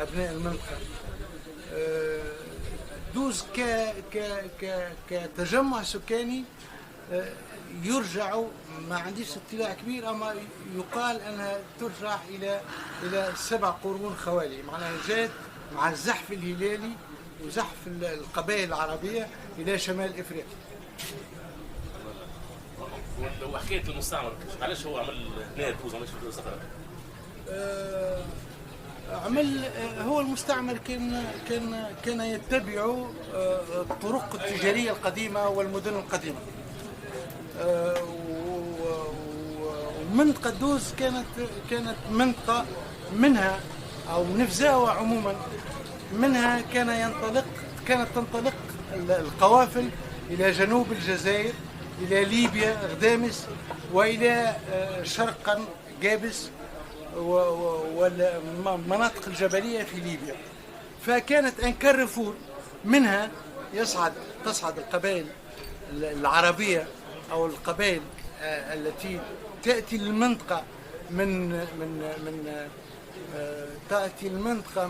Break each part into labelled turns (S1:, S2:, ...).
S1: أبناء المنطقة. دوز كتجمع سكاني يرجع، ما عنديش اطلاع كبير، أما يقال أنها ترجع إلى 7 قرون خوالي، معناها جات مع الزحف الهلالي وزحف القبائل العربية إلى شمال إفريقيا.
S2: وحكايه المستعمر علاش هو عمل هنا دوز علاش في الصحراء؟
S1: عمل هو المستعمر كان يتبع الطرق التجارية القديمة والمدن القديمة. ومنطقة دوز كانت منطقة منها، أو نفزاوة عموما منها كانت تنطلق القوافل إلى جنوب الجزائر، إلى ليبيا غدامس، وإلى شرقا جابس والمناطق الجبلية في ليبيا. فكانت أن كارفور منها تصعد القبائل العربية أو القبائل التي تأتي للمنطقة تأتي المنطقة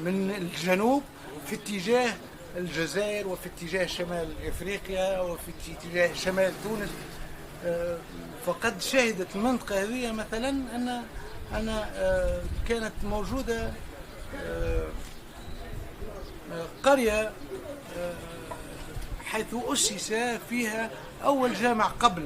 S1: من الجنوب في اتجاه الجزائر، وفي اتجاه شمال إفريقيا، وفي اتجاه شمال تونس. فقد شهدت المنطقة هذه مثلا أن كانت موجودة قرية حيث أسس فيها أول جامع قبل